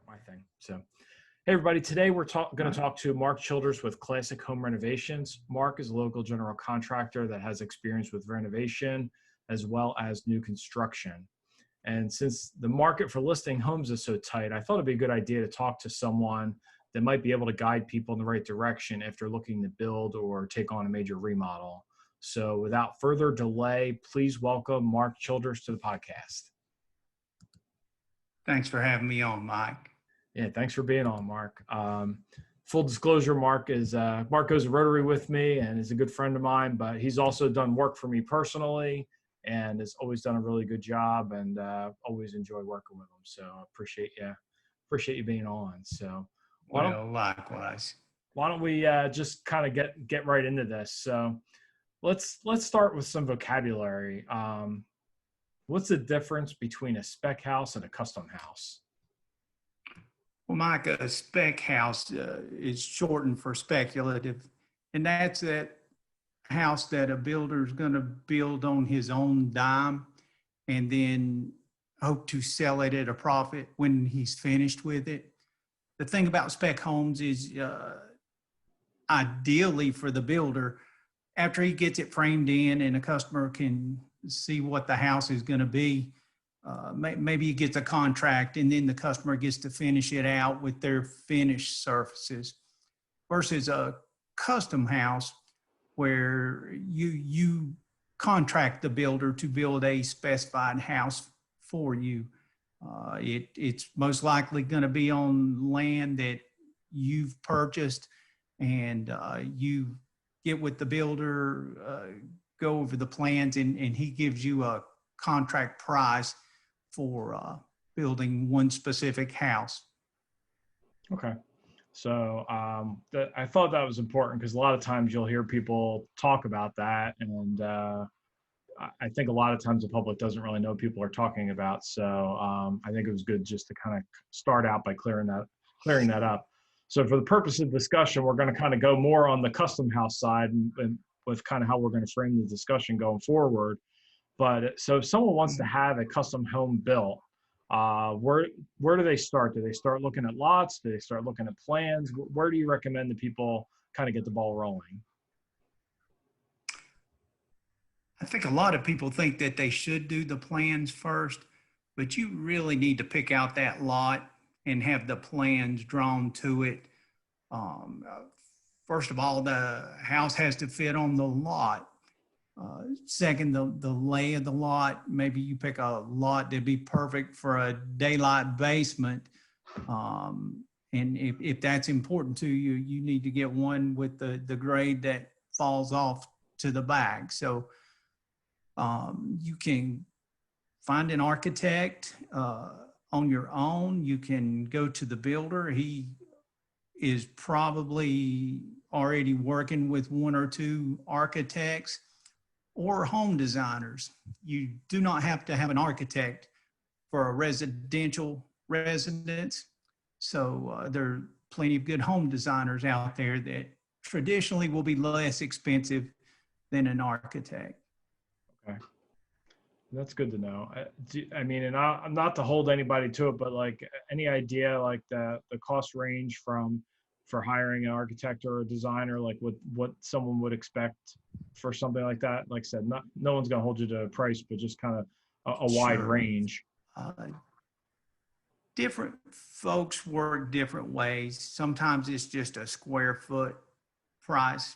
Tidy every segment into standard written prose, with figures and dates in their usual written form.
My thing. So, hey everybody, today we're going to talk to Mark Childers with Classic Home Renovations. Mark is a local general contractor that has experience with renovation as well as new construction. And since the market for listing homes is so tight, I thought it'd be a good idea to talk to someone that might be able to guide people in the right direction if they're looking to build or take on a major remodel. So without further delay, please welcome Mark Childers to the podcast. Thanks for having me on, Mike. Yeah, thanks for being on, Mark. Full disclosure, Mark goes to Rotary with me and is a good friend of mine, but he's also done work for me personally and has always done a really good job, and always enjoy working with him. So I appreciate you being on. So Likewise. Why don't we just kind of get right into this? So let's start with some vocabulary. What's the difference between a spec house and a custom house? Well, Mike, a spec house is shortened for speculative, and that's that house that a builder is going to build on his own dime and then hope to sell it at a profit when he's finished with it. The thing about spec homes is ideally for the builder, after he gets it framed in and a customer can see what the house is going to be, maybe he gets a contract and then the customer gets to finish it out with their finished surfaces, versus a custom house where you contract the builder to build a specified house for you. It's most likely going to be on land that you've purchased, and you get with the builder, go over the plans, and he gives you a contract price for building one specific house. Okay. So I thought that was important because a lot of times you'll hear people talk about that, and I think a lot of times the public doesn't really know what people are talking about. So I think it was good just to kind of start out by clearing that up. So for the purpose of discussion, we're going to kind of go more on the custom house side and with kind of how we're going to frame the discussion going forward. But so if someone wants to have a custom home built, where do they start? Do they start looking at lots? Do they start looking at plans? Where do you recommend that people kind of get the ball rolling? I think a lot of people think that they should do the plans first, but you really need to pick out that lot and have the plans drawn to it. First of all, the house has to fit on the lot. Second, the lay of the lot. Maybe you pick a lot that'd be perfect for a daylight basement. And if that's important to you, you need to get one with the grade that falls off to the back. So you can find an architect on your own. You can go to the builder. He is probably already working with one or two architects or home designers. You do not have to have an architect for a residential residence. So there are plenty of good home designers out there that traditionally will be less expensive than an architect. Okay. That's good to know. I mean, and I'm not to hold anybody to it, but like any idea like the cost range for hiring an architect or a designer, like what someone would expect for something like that? Like I said, no one's going to hold you to a price, but just kind of a wide range. Different folks work different ways. Sometimes it's just a square foot price,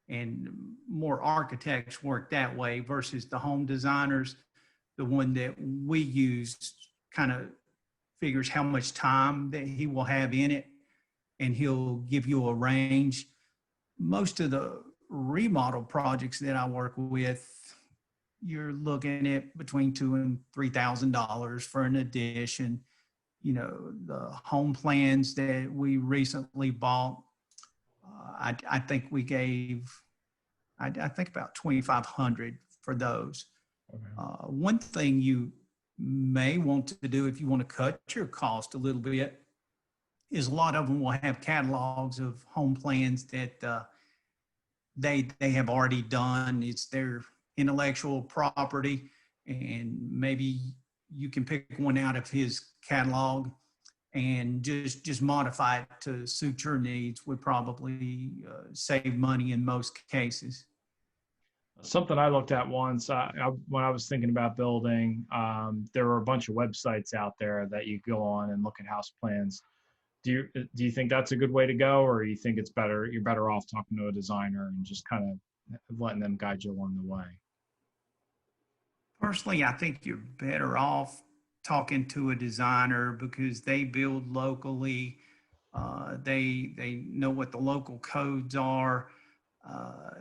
and more architects work that way versus the home designers. The one that we use kind of figures how much time that he will have in it, and he'll give you a range. Most of the remodel projects that I work with, you're looking at between $2,000 and $3,000 for an addition. You know, the home plans that we recently bought, I think we gave, I think about $2,500 for those. Okay. One thing you may want to do if you want to cut your cost a little bit is a lot of them will have catalogs of home plans that they have already done. It's their intellectual property, and maybe you can pick one out of his catalog and just modify it to suit your needs would probably save money in most cases. Something I looked at once when I was thinking about building, there were a bunch of websites out there that you go on and look at house plans. Do you think that's a good way to go, or you think you're better off talking to a designer and just kind of letting them guide you along the way? Personally, I think you're better off talking to a designer because they build locally. They know what the local codes are. Uh,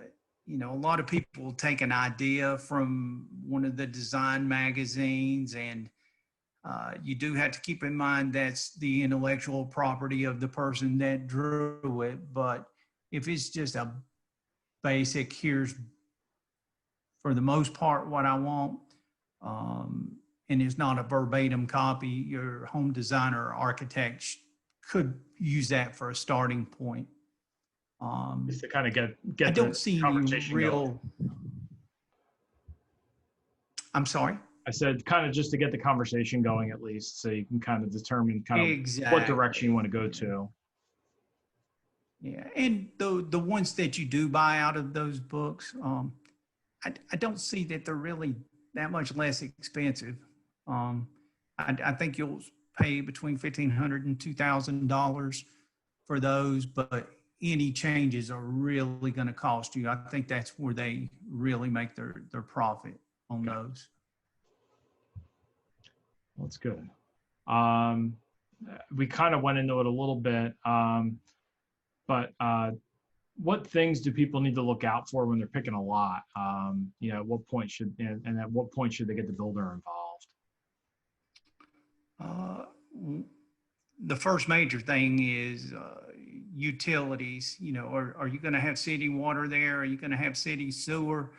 a lot of people will take an idea from one of the design magazines, and you do have to keep in mind that's the intellectual property of the person that drew it. But if it's just a basic, here's for the most part what I want, and it's not a verbatim copy, your home designer or architect could use that for a starting point. Just to kind of I get don't the see any conversation real. going. I'm sorry. I said kind of just to get the conversation going at least, so you can kind of determine kind of Exactly. what direction you want to go to. Yeah, and the ones that you do buy out of those books, I don't see that they're really that much less expensive. I think you'll pay between $1,500 and $2,000 for those, but any changes are really going to cost you. I think that's where they really make their profit on those. That's good. We kind of went into it a little bit, but what things do people need to look out for when they're picking a lot? At what point and at what point should they get the builder involved? The first major thing is utilities. Are you going to have city water there? Are you going to have city sewer?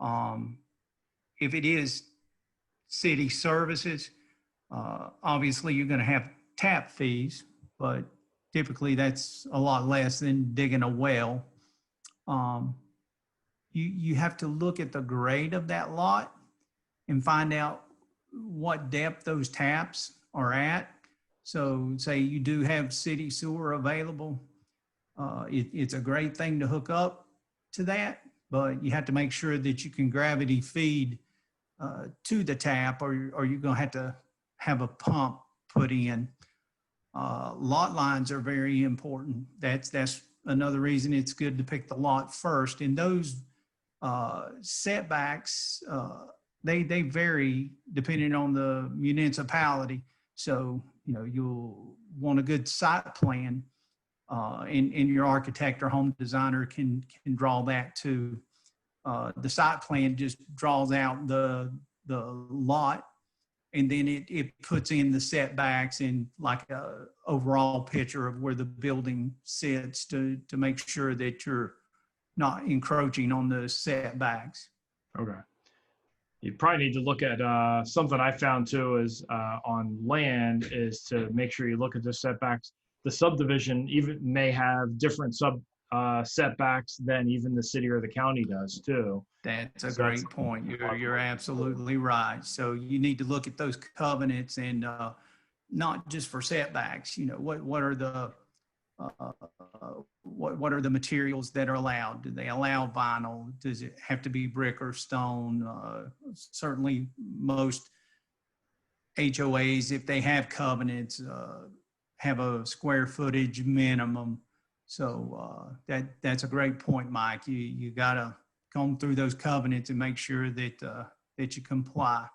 If it is city services, obviously you're going to have tap fees, but typically that's a lot less than digging a well. You have to look at the grade of that lot and find out what depth those taps are at. So say you do have city sewer available, it's a great thing to hook up to that, but you have to make sure that you can gravity feed to the tap, or you're going to have a pump put in. Lot lines are very important. That's another reason it's good to pick the lot first. And those setbacks, they vary depending on the municipality. So, you'll want a good site plan, and your architect or home designer can draw that too. The site plan just draws out the lot, and then it puts in the setbacks and like a overall picture of where the building sits to make sure that you're not encroaching on the setbacks. Okay. You probably need to look at something I found too is on land is to make sure you look at the setbacks. The subdivision even may have different setbacks than even the city or the county does too. That's a great point. You're absolutely right. So you need to look at those covenants and not just for setbacks. What are the what are the materials that are allowed? Do they allow vinyl? Does it have to be brick or stone? Certainly, most HOAs, if they have covenants, have a square footage minimum. So that's a great point, Mike. You got to comb through those covenants and make sure that you comply.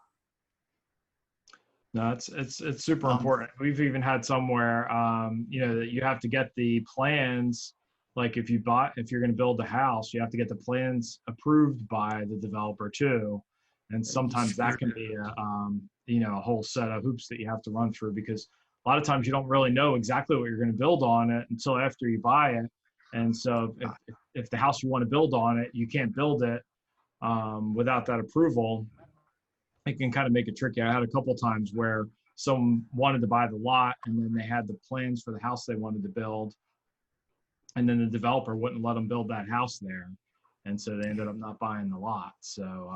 No, it's super important. We've even had somewhere, that you have to get the plans. Like if you're going to build a house, you have to get the plans approved by the developer too. And sometimes that can be a whole set of hoops that you have to run through, because a lot of times you don't really know exactly what you're going to build on it until after you buy it. And so if the house you want to build on it, you can't build it without that approval, it can kind of make it tricky. I had a couple times where someone wanted to buy the lot and then they had the plans for the house they wanted to build, and then the developer wouldn't let them build that house there. And so they ended up not buying the lot. So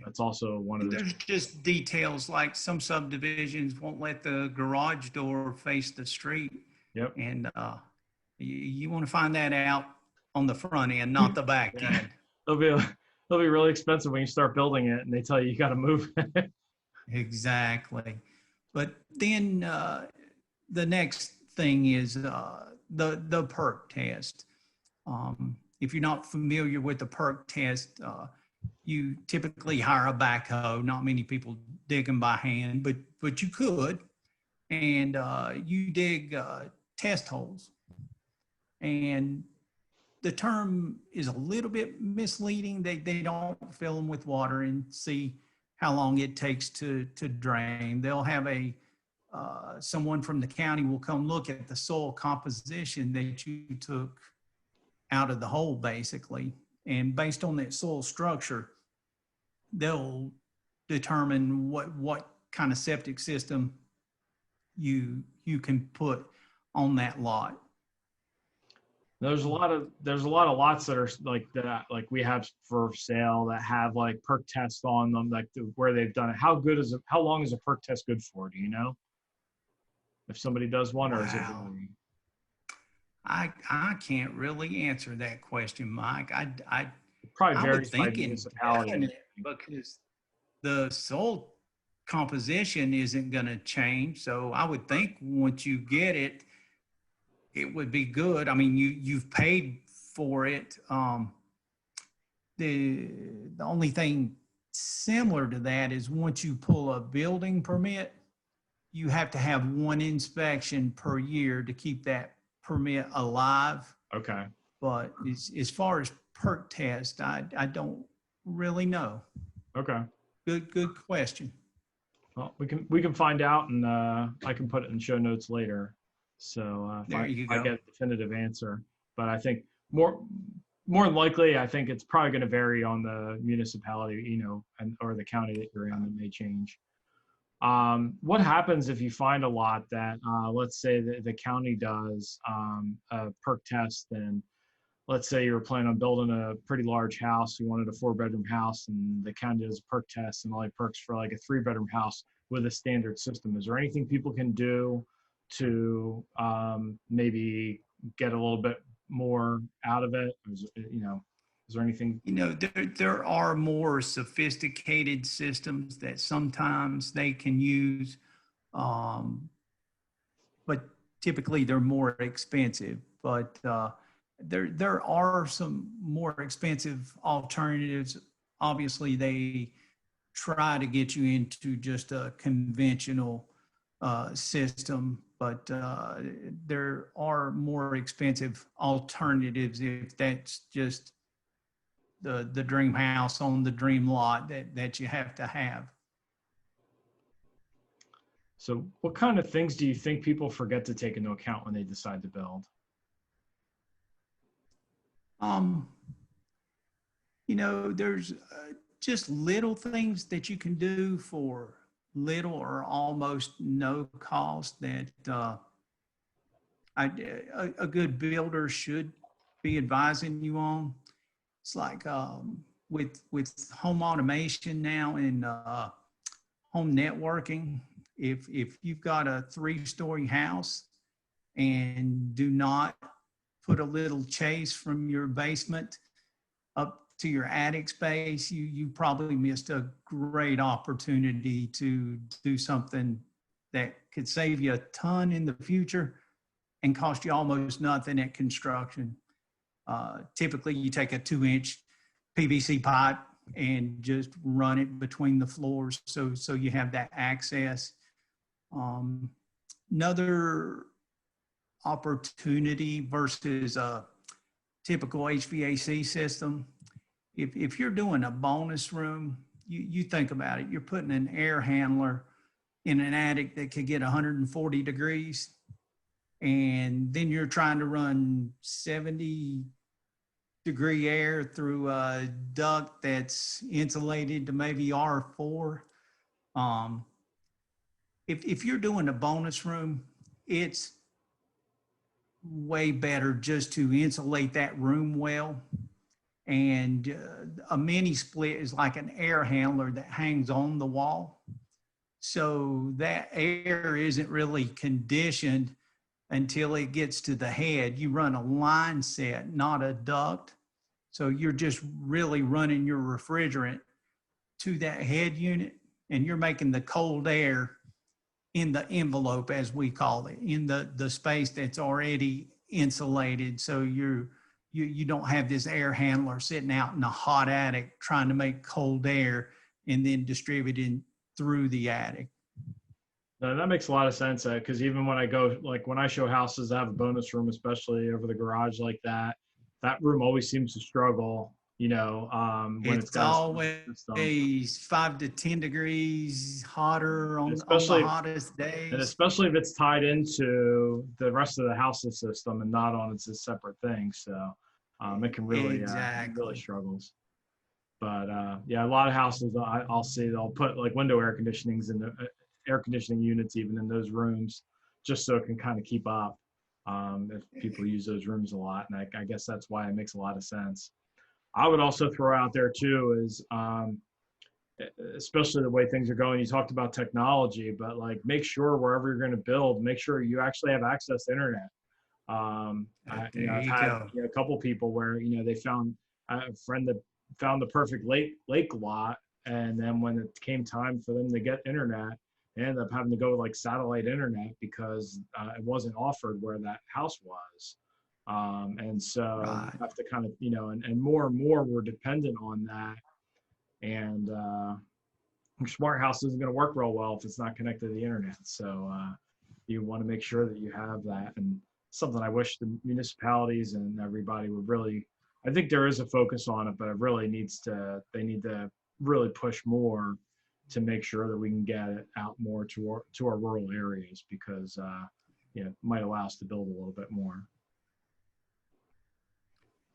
That's also one of the, There's just details like some subdivisions won't let the garage door face the street. yep. And you want to find that out on the front end, not the back Yeah. end. It'll be really expensive when you start building it and they tell you got to move. Exactly. But then the next thing is the perk test. If you're not familiar with the perk test, you typically hire a backhoe. Not many people dig them by hand, but you could, and you dig test holes. And the term is a little bit misleading. They don't fill them with water and see how long it takes to drain. They'll have a someone from the county will come look at the soil composition that you took out of the hole, basically, and based on that soil structure, they'll determine what kind of septic system you can put on that lot. There's a lot of lots that are like that, like we have for sale that have like perk tests on them, like where they've done it. How long is a perk test good for? Do you know? If somebody does one, or is it Wow. really? I can't really answer that question, Mike. It probably I would varies by think municipality. indefinite because the soil composition isn't going to change. So I would think once you get it, it would be good. I mean, you've paid for it. The only thing similar to that is once you pull a building permit, you have to have one inspection per year to keep that permit alive. Okay. But as far as perk test, I don't really know. Okay. Good question. Well, we can find out, and I can put it in show notes later. So if There I, you if I go. get a definitive answer, but I think more than likely, I think it's probably going to vary on the municipality, and or the county that you're in. It may change. What happens if you find a lot that, let's say the county does a perk test, and let's say you were planning on building a pretty large house, you wanted a 4-bedroom house, and the county does a perk test and only perks for like a 3-bedroom house with a standard system. Is there anything people can do to maybe get a little bit more out of it? Is there anything? There are more sophisticated systems that sometimes they can use, um, but typically they're more expensive. But there are some more expensive alternatives. Obviously, they try to get you into just a conventional system, but there are more expensive alternatives if that's just the dream house on the dream lot that you have to have. So what kind of things do you think people forget to take into account when they decide to build? Um, there's just little things that you can do for little or almost no cost that a good builder should be advising you on. It's like with home automation now and home networking. If you've got a 3-story house and do not put a little chase from your basement up to your attic space, you probably missed a great opportunity to do something that could save you a ton in the future and cost you almost nothing at construction. Typically, you take a 2-inch PVC pipe and just run it between the floors so you have that access. Another opportunity versus a typical HVAC system, if you're doing a bonus room, you think about it, you're putting an air handler in an attic that could get 140 degrees, and then you're trying to run 70-degree air through a duct that's insulated to maybe R4. If you're doing a bonus room, it's way better just to insulate that room well And a mini split is like an air handler that hangs on the wall. So that air isn't really conditioned until it gets to the head. You run a line set, not a duct. So you're just really running your refrigerant to that head unit, and you're making the cold air in the envelope, as we call it, in the space that's already insulated. So you don't have this air handler sitting out in a hot attic trying to make cold air and then distributing through the attic. No, that makes a lot of sense. Because even when I go, like when I show houses that have a bonus room, especially over the garage like that, that room always seems to struggle. When it's It's got a system, always 5 to 10 degrees hotter on the especially hottest and days. especially if it's tied into the rest of the house's system and not on its a separate thing. So it can really Exactly. struggles. But yeah, a lot of houses I'll see they'll put like window air conditionings in the air conditioning units even in those rooms, just so it can kind of keep up. If people use those rooms a lot, and I guess that's why it makes a lot of sense. I would also throw out there too is especially the way things are going. You talked about technology, but like make sure wherever you're going to build, make sure you actually have access to internet. There I've you had go. a couple people where they found a friend that found the perfect lake lot, and then when it came time for them to get internet, they ended up having to go with like satellite internet because it wasn't offered where that house was. And so you Right. have to kind of and more we're dependent on that, and smart house isn't going to work real well if it's not connected to the internet. So you want to make sure that you have that, and something I wish the municipalities and everybody would really. I think there is a focus on it, but it really they need to really push more to make sure that we can get it out more to our rural areas, because it might allow us to build a little bit more.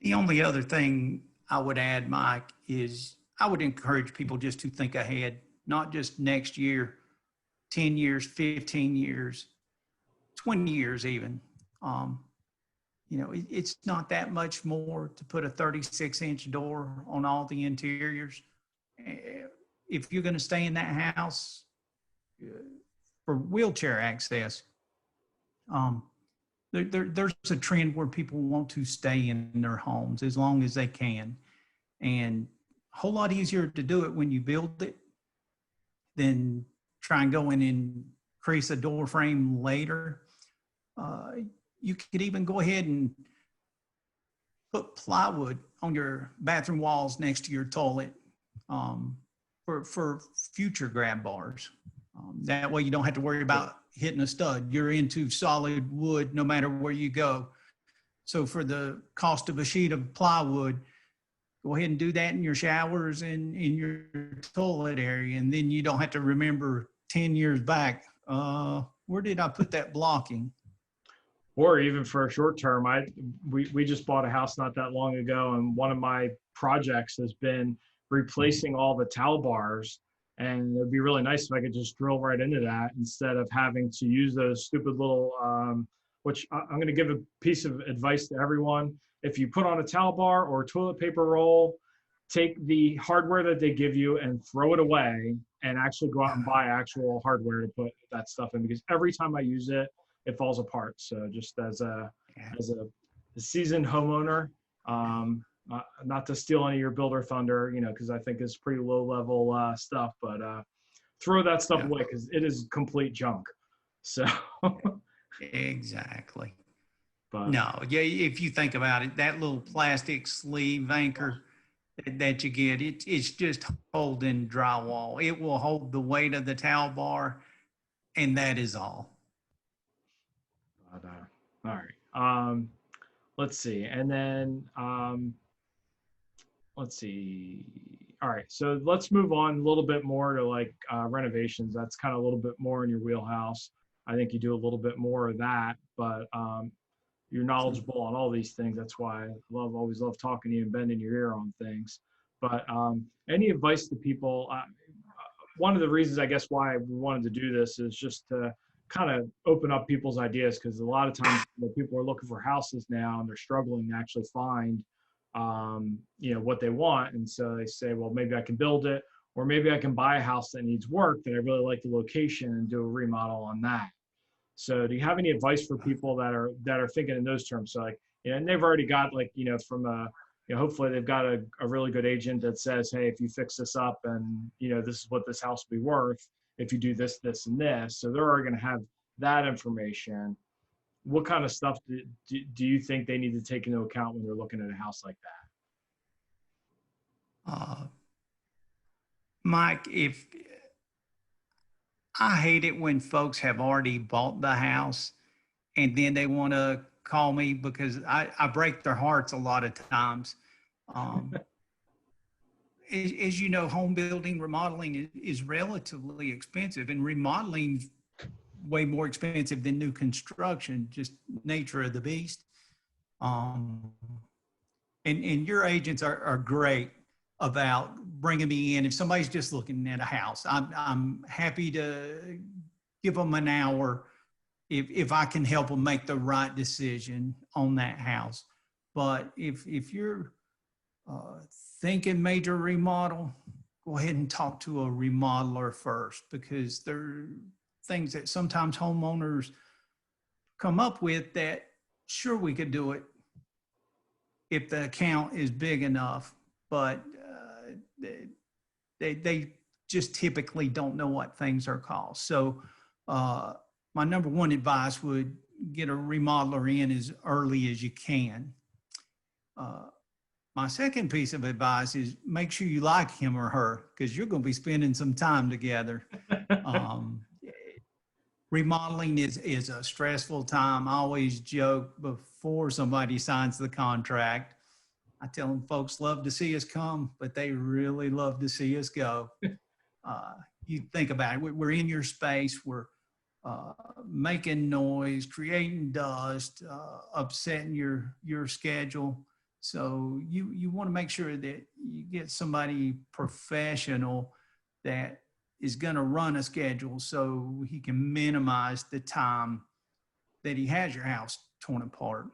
The only other thing I would add, Mike, is I would encourage people just to think ahead, not just next year, 10 years, 15 years, 20 years even. Um, it's not that much more to put a 36-inch door on all the interiors. If you're going to stay in that house for wheelchair access, um, there's a trend where people want to stay in their homes as long as they can. And a whole lot easier to do it when you build it than try and go in and crease a door frame later. Uh, you could even go ahead and put plywood on your bathroom walls next to your toilet um, for future grab bars. That way you don't have to worry about hitting a stud. You're into solid wood no matter where you go. So for the cost of a sheet of plywood, go ahead and do that in your showers and in your toilet area. And then you don't have to remember 10 years back, where did I put that blocking? Or even for a short term, we just bought a house not that long ago, and one of my projects has been replacing all the towel bars. And it'd be really nice if I could just drill right into that instead of having to use those stupid little which I'm going to give a piece of advice to everyone. If you put on a towel bar or a toilet paper roll, take the hardware that they give you and throw it away, and actually go out and buy actual hardware to put that stuff in, because every time I use it, it falls apart. So just as a seasoned homeowner, not to steal any of your builder thunder, because I think it's pretty low level stuff, but throw that stuff Yeah, away because it is complete junk. So, exactly. but No, yeah, if you think about it, that little plastic sleeve anchor that you get, it's just holding drywall. It will hold the weight of the towel bar, and that is all. all right. Let's see, and then let's see. All right, so let's move on a little bit more to like renovations. That's kind of a little bit more in your wheelhouse. I think you do a little bit more of that, but you're knowledgeable on all these things. That's why I always love talking to you and bending your ear on things. But any advice to people? One of the reasons I guess why we wanted to do this is just to kind of open up people's ideas, because a lot of times people are looking for houses now and they're struggling to actually find what they want. And so they say, well, maybe I can build it, or maybe I can buy a house that needs work that I really like the location and do a remodel on that. So do you have any advice for people that are thinking in those terms? So like, and they've already got like, from a, hopefully they've got a really good agent that says, hey, if you fix this up and, this is what this house will be worth if you do this, this, and this. So they're already going to have that information. What kind of stuff do you think they need to take into account when they're looking at a house like Uh, Mike, if I hate it when folks have already bought the house and then they want to call me because I break their hearts a lot of times. Um, as you know, home building, remodeling is relatively expensive, and remodeling way more expensive than new construction, just nature of the beast. Um, and your agents are great about bringing me in. If somebody's just looking at a house, I'm happy to give them an hour if I can help them make the right decision on that house. But if you're thinking major remodel, go ahead and talk to a remodeler first, because there are things that sometimes homeowners come up with that sure we could do it if the account is big enough, but they just typically don't know what things are cost. So my number one advice would get a remodeler in as early as you can. My second piece of advice is make sure you like him or her, because you're going to be spending some time together. that? Remodeling is a stressful time. I always joke before somebody signs the contract. I tell them folks love to see us come, but they really love to see us go. You think about it. We're in your space. We're making noise, creating dust, upsetting your schedule. So you want to make sure that you get somebody professional that is going to run a schedule so he can minimize the time that he has your house torn apart.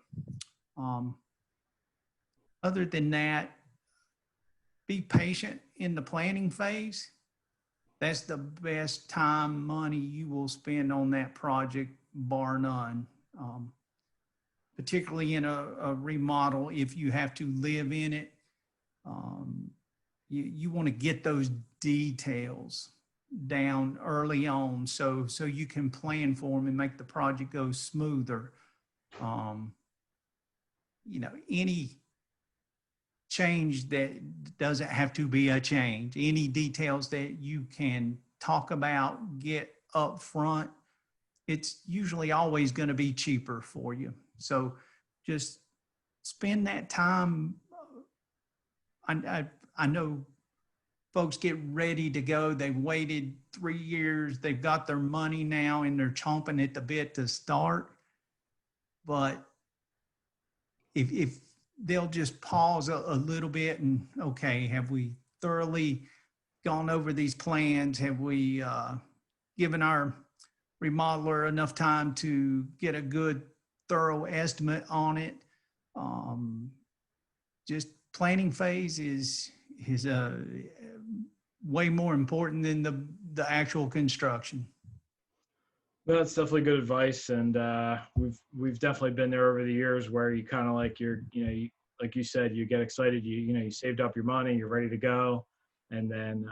Other than that, be patient in the planning phase. That's the best time, money you will spend on that project, bar none. Particularly in a remodel, if you have to live in it, you want to get those details down early on so you can plan for them and make the project go smoother. Any change that doesn't have to be a change, any details that you can talk about, get up front, it's usually always going to be cheaper for you. So just spend that time. I know folks get ready to go. They've waited 3 years. They've got their money now and they're chomping at the bit to start. But if they'll just pause a little bit and, okay, have we thoroughly gone over these plans? Have we given our remodeler enough time to get a good, thorough estimate on it? Just planning phase is way more important than the actual construction. That's definitely good advice, and we've definitely been there over the years where you kind of like like you said, you get excited, you saved up your money, you're ready to go, and then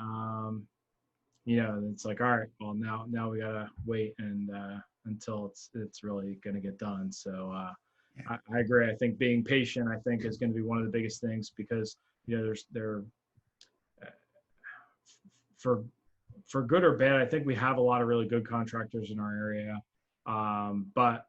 it's like, all right, well now we gotta wait and until it's really gonna get done. So I agree. I think being patient, I think, is going to be one of the biggest things, because for good or bad, I think we have a lot of really good contractors in our area, but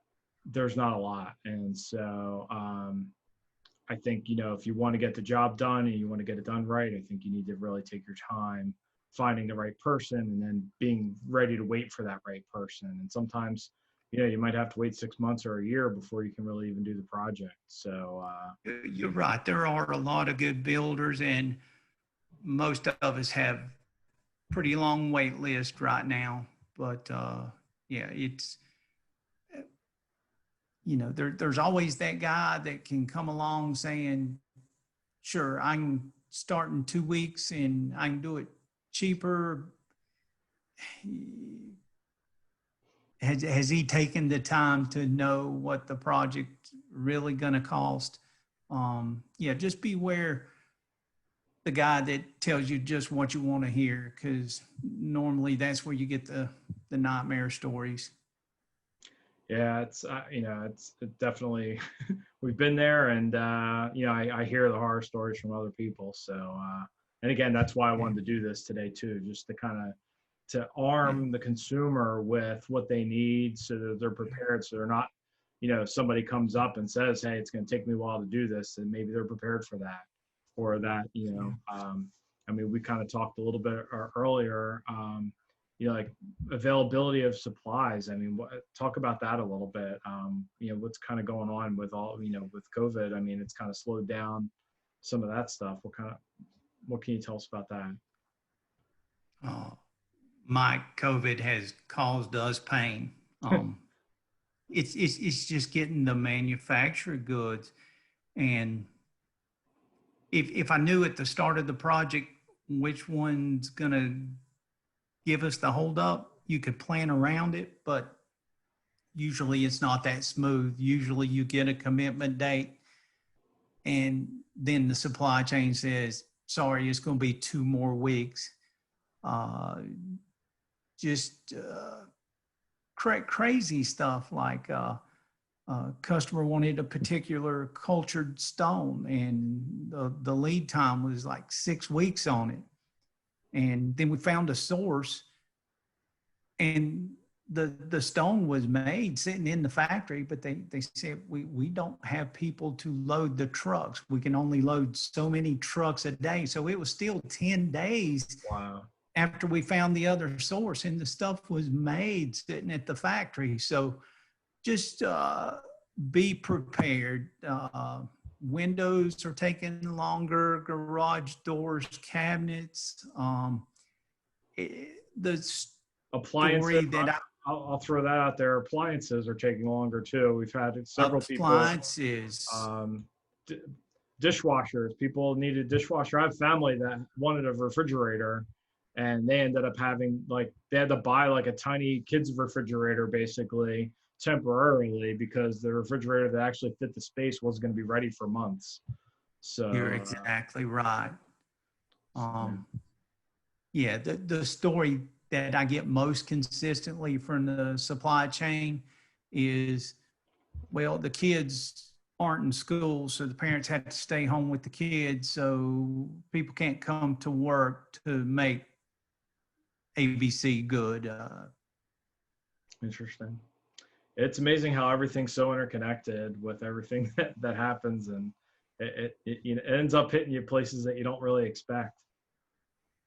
there's not a lot. And so I think, if you want to get the job done and you want to get it done right, I think you need to really take your time finding the right person and then being ready to wait for that right person. And sometimes, you might have to wait 6 months or a year before you can really even do the project. So You're right. There are a lot of good builders, and most of us have pretty long wait list right now. But it's there's always that guy that can come along saying, sure, I can start in 2 weeks and I can do it cheaper. Has he taken the time to know what the project really going to cost? Yeah, just beware the guy that tells you just what you want to hear, because normally that's where you get the nightmare stories. Yeah, it's it definitely we've been there, and I hear the horror stories from other people. So and again, that's why I Yeah, wanted to do this today too, just to kind of to yeah, arm the consumer with what they need so that they're prepared, so they're not, somebody comes up and says, hey, it's going to take me a while to do this, and maybe they're prepared for that, or that, yeah. I mean, we kind of talked a little bit earlier, like availability of supplies. I mean, talk about that a little bit. What's kind of going on with all, with COVID. I mean, it's kind of slowed down some of that stuff. What can you tell us about that? Uh, Mike, COVID has caused us pain. Um, it's just getting the manufactured goods. And if I knew at the start of the project which one's gonna give us the holdup, you could plan around it, but usually it's not that smooth. Usually you get a commitment date and then the supply chain says, sorry, it's going to be 2 more weeks. Uh, just crazy stuff like customer wanted a particular cultured stone and the lead time was like 6 weeks on it. And then we found a source and the stone was made sitting in the factory, but they said we don't have people to load the trucks. We can only load so many trucks a day. So it was still 10 days Wow. after we found the other source and the stuff was made sitting at the factory. So just be prepared. Windows are taking longer, garage doors, cabinets. The Appliances. story that I I'll throw that out there. Appliances are taking longer too. We've had several people, appliances. um, d- dishwashers. People needed dishwasher. I have family that wanted a refrigerator, and they ended up having, like, they had to buy like a tiny kids refrigerator basically temporarily, because the refrigerator that actually fit the space wasn't going to be ready for months. You're So exactly right. yeah. Um, yeah, the story that I get most consistently from the supply chain is, well, the kids aren't in school, so the parents had to stay home with the kids, so people can't come to work to make ABC good. Interesting. It's amazing how everything's so interconnected with everything that happens, and it ends up hitting you places that you don't really expect.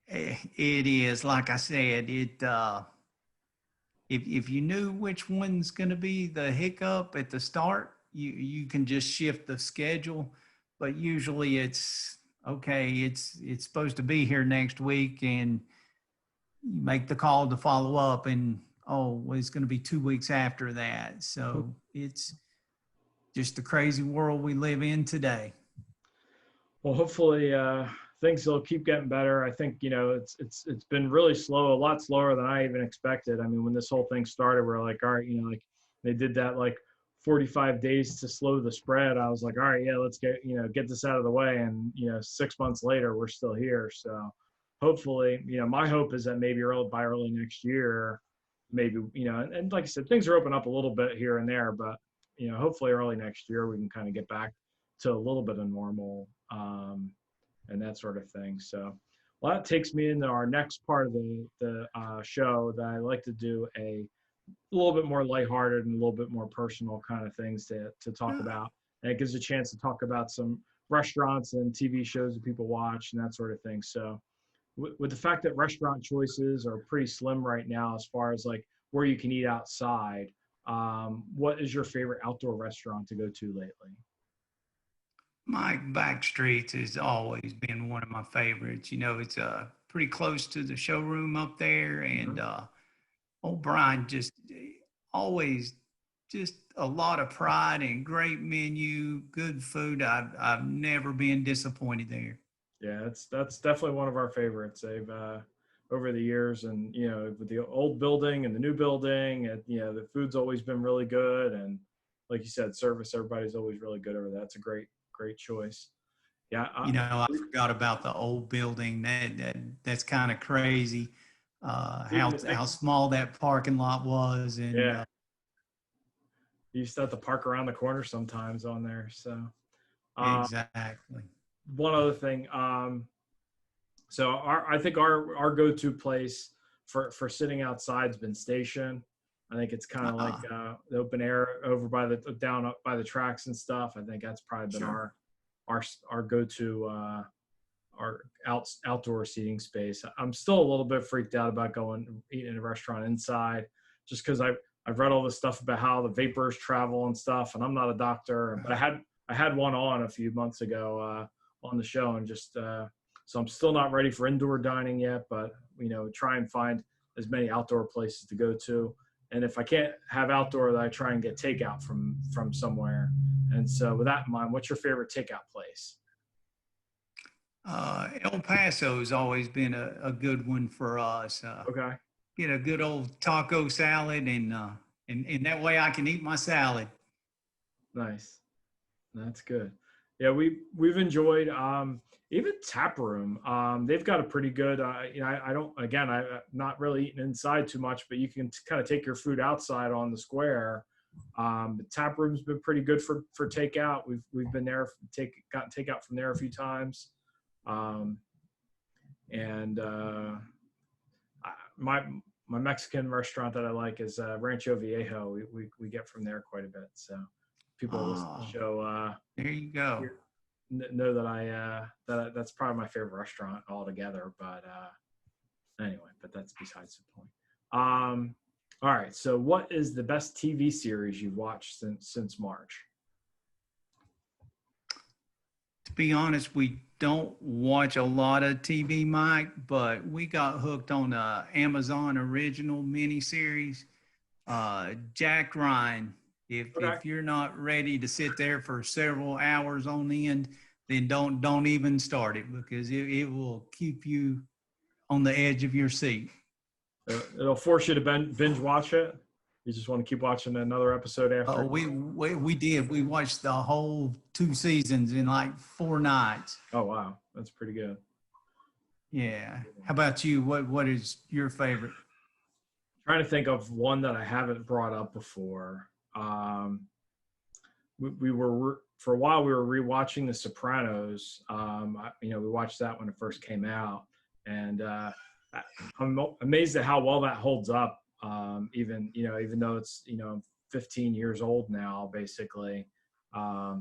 It is, like I said, if you knew which one's going to be the hiccup at the start, you can just shift the schedule. But usually it's okay. It's supposed to be here next week, and you make the call to follow up, and oh, well, it's going to be 2 weeks after that. So it's just the crazy world we live in today. Well, hopefully things will keep getting better. I think, it's been really slow, a lot slower than I even expected. I mean, when this whole thing started, we're like, all right, like they did that like 45 days to slow the spread. I was like, all right, yeah, let's get this out of the way. And 6 months later, we're still here. So hopefully, my hope is that maybe by early next year, maybe, and like I said, things are open up a little bit here and there, but hopefully early next year we can kind of get back to a little bit of normal, and that sort of thing. So, well, that takes me into our next part of the show, that I like to do a little bit more lighthearted and a little bit more personal kind of things to talk about. And it gives a chance to talk about some restaurants and TV shows that people watch and that sort of thing. So, with the fact that restaurant choices are pretty slim right now as far as like where you can eat outside, what is your favorite outdoor restaurant to go to lately? Mike Backstreets has always been one of my favorites. It's pretty close to the showroom up there, and Mhm. old Brian just always just a lot of pride and great menu, good food. I've never been disappointed there. Yeah, that's definitely one of our favorites. They've over the years, and with the old building and the new building, and the food's always been really good, and like you said, service, everybody's always really good over that. That's a great choice. Yeah, I forgot about the old building. That's kind of crazy. even to think, How small that parking lot was, and yeah, you used to have to park around the corner sometimes on there. So exactly. one other thing, so I think our go-to place for sitting outside has been Station. I think it's kind of like the open air over by the down up by the tracks and stuff. I think that's probably been Sure. our go-to our outdoor seating space. I'm still a little bit freaked out about going eating in a restaurant inside, just because I've read all this stuff about how the vapors travel and stuff, and I'm not a doctor, but I had one on a few months ago on the show, and just so I'm still not ready for indoor dining yet, but try and find as many outdoor places to go to. And if I can't have outdoor, then I try and get takeout from somewhere. And so with that in mind, what's your favorite takeout place? El Paso has always been a good one for us. Okay. Get a good old taco salad, and that way I can eat my salad. Nice. That's good. Yeah, we've enjoyed even Tap Room. They've got a pretty good. I don't. Again, I'm not really eating inside too much, but you can kind of take your food outside on the square. The Tap Room's been pretty good for takeout. We've been there, gotten takeout from there a few times, um, and my Mexican restaurant that I like is Rancho Viejo. We get from there quite a bit. So people who listen to the show There you go. know that that's probably my favorite restaurant altogether. But anyway, but that's besides the point. All right. So, what is the best TV series you've watched since March? To be honest, we don't watch a lot of TV, Mike, but we got hooked on a Amazon original miniseries, Jack Ryan. Okay. If you're not ready to sit there for several hours on end, then don't even start it, because it will keep you on the edge of your seat. It'll force you to binge watch it. You just want to keep watching another episode after. We did. We watched the whole 2 seasons in like 4 nights. Oh wow, that's pretty good. Yeah. How about you? What is your favorite? Trying to think of one that I haven't brought up before. We were for a while we were rewatching The Sopranos. We watched that when it first came out, and I'm amazed at how well that holds up. Even though it's 15 years old now, basically,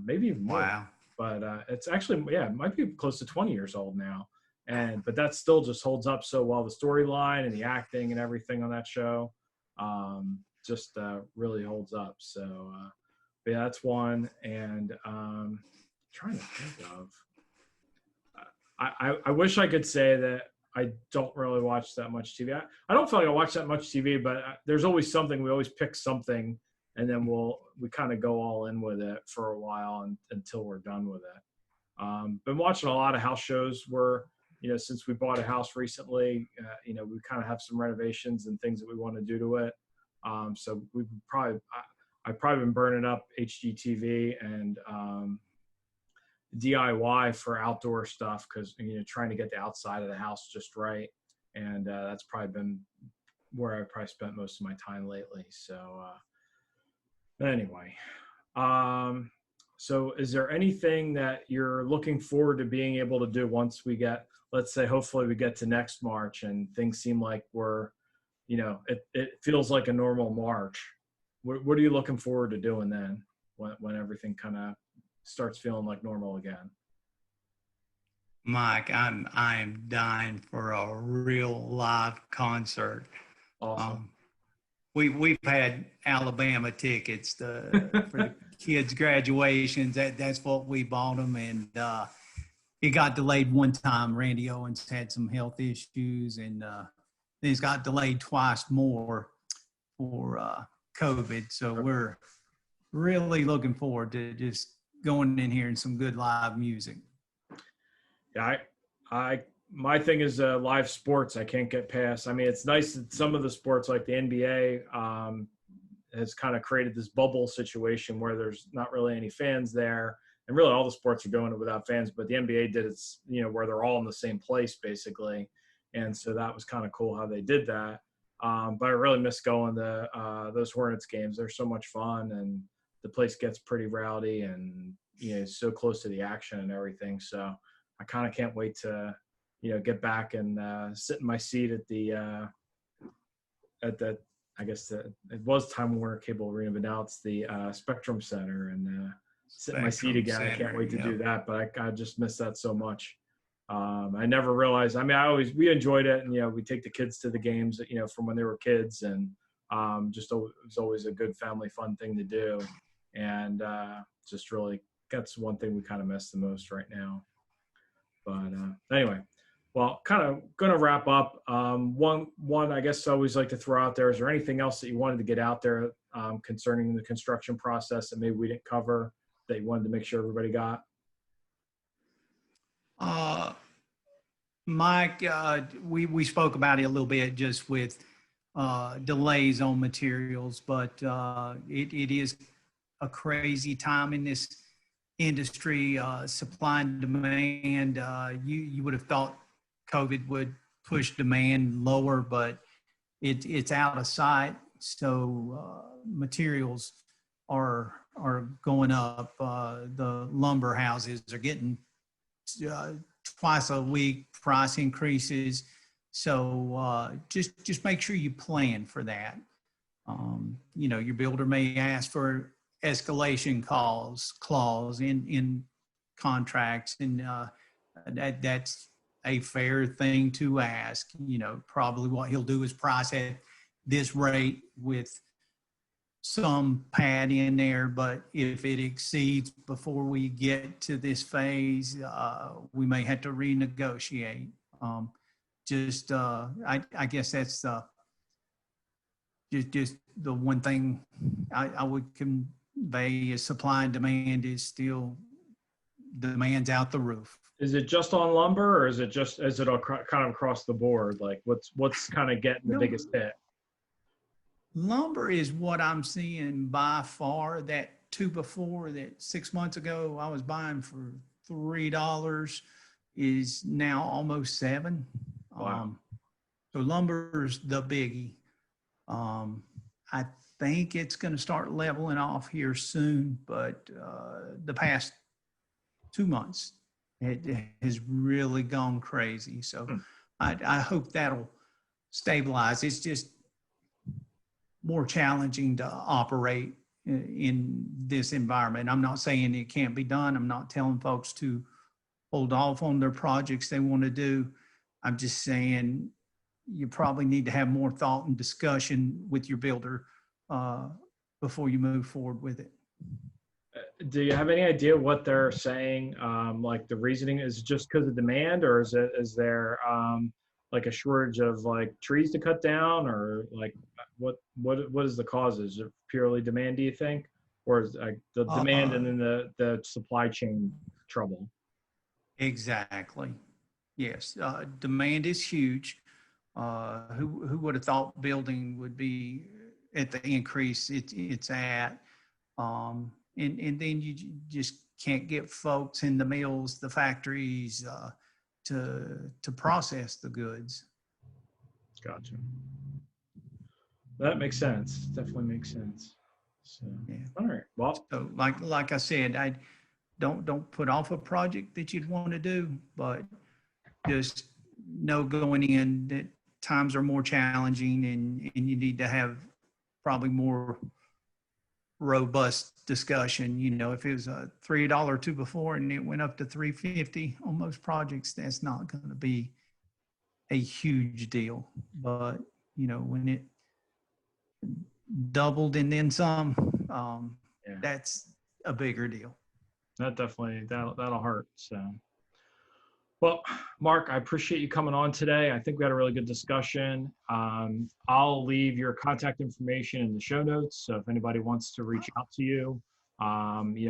maybe even more. Wow. But it's actually, yeah, it might be close to 20 years old now, but that still just holds up so well. The storyline and the acting and everything on that show just really holds up. So but yeah, that's one. And trying to think of, I wish I could say that I don't really watch that much TV. I don't feel like I watch that much TV, but there's always something. We always pick something, and then we kind of go all in with it for a while until we're done with it. Been watching a lot of house shows where, since we bought a house recently, we kind of have some renovations and things that we want to do to it. So I've probably been burning up HGTV and DIY for outdoor stuff, because trying to get the outside of the house just right, and that's probably been where I've probably spent most of my time lately. So anyway, so is there anything that you're looking forward to being able to do once we get, let's say, hopefully we get to next March and things seem like it feels like a normal March? What are you looking forward to doing then, when everything kind of starts feeling like normal again? Mike, I am dying for a real live concert. Awesome. We've had Alabama tickets for the kids' graduations. That's what we bought them, and it got delayed one time. Randy Owens had some health issues, and then it's got delayed twice more for COVID. So we're really looking forward to just going in here and some good live music. Yeah, my thing is live sports. I can't get past. I mean, it's nice that some of the sports like the NBA has kind of created this bubble situation where there's not really any fans there, and really all the sports are doing it without fans. But the NBA did it, where they're all in the same place basically, and so that was kind of cool how they did that. But I really miss going to those Hornets games. They're so much fun, and the place gets pretty rowdy, and it's so close to the action and everything. So I kind of can't wait to, get back and sit in my seat at the I guess it was Time Warner Cable Arena, but now it's the Spectrum Center, and sit in my seat again. I can't wait to do that, but I just miss that so much. I never realized. I mean, we enjoyed it, and we take the kids to the games, from when they were kids, and it was always a good family fun thing to do, and just really that's one thing we kind of miss the most right now. But anyway, well, kind of going to wrap up. One I guess I always like to throw out there. Is there anything else that you wanted to get out there concerning the construction process that maybe we didn't cover that you wanted to make sure everybody got? Mike, we spoke about it a little bit just with delays on materials, but it is a crazy time in this industry, supply and demand. You would have thought COVID would push demand lower, but it's out of sight. So materials are going up. The lumber houses are getting twice a week price increases. So just make sure you plan for that. Your builder may ask for escalation clause in contracts, and that's a fair thing to ask. Probably what he'll do is price at this rate with some pad in there, but if it exceeds before we get to this phase, we may have to renegotiate. I guess that's just the one thing I would convey is supply and demand is still, demand's out the roof. Is it just on lumber, or is it kind of across the board? Like what's kind of getting the biggest hit? Lumber is what I'm seeing by far. That 2x4 that 6 months ago I was buying for $3 is now almost $7. Wow. So lumber's the biggie. I think it's going to start leveling off here soon, but the past 2 months it has really gone crazy. So I hope that'll stabilize. It's just more challenging to operate in this environment. I'm not saying it can't be done. I'm not telling folks to hold off on their projects they want to do. I'm just saying you probably need to have more thought and discussion with your builder before you move forward with it. Do you have any idea what they're saying? Like the reasoning is just because of demand, or is there like a shortage of like trees to cut down, or like what is the cause? Is it purely demand, do you think, or is like the demand and then the supply chain trouble? Exactly. Yes. Demand is huge. Who would have thought building would be at the increase it's at? And then you just can't get folks in the mills, the factories, to process the goods. Gotcha. That makes sense. Definitely makes sense. So, yeah. All right. Well, so like I said, I don't put off a project that you'd want to do, but just know going in that times are more challenging, and you need to have probably more robust discussion. If it was a $3 2x4 and it went up to $3.50 on most projects, that's not going to be a huge deal. But when it doubled and then some, that's a bigger deal. That definitely that'll hurt. So, Well, Mark, I appreciate you coming on today. I think we had a really good discussion. I'll leave your contact information in the show notes. So if anybody wants to reach out to you,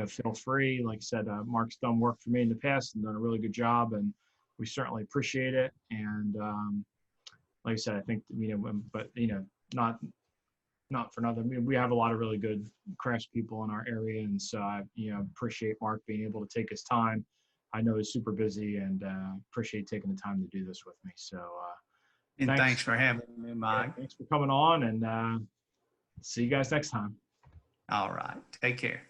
feel free. Like I said, Mark's done work for me in the past and done a really good job, and we certainly appreciate it. And like I said, I think, but not not for nothing. I mean, we have a lot of really good craftspeople in our area, and so I, appreciate Mark being able to take his time. I know he's super busy, and appreciate taking the time to do this with me. So And thanks. thanks for having me, Yeah, Mike. thanks for coming on, and see you guys next time. All right. Take care.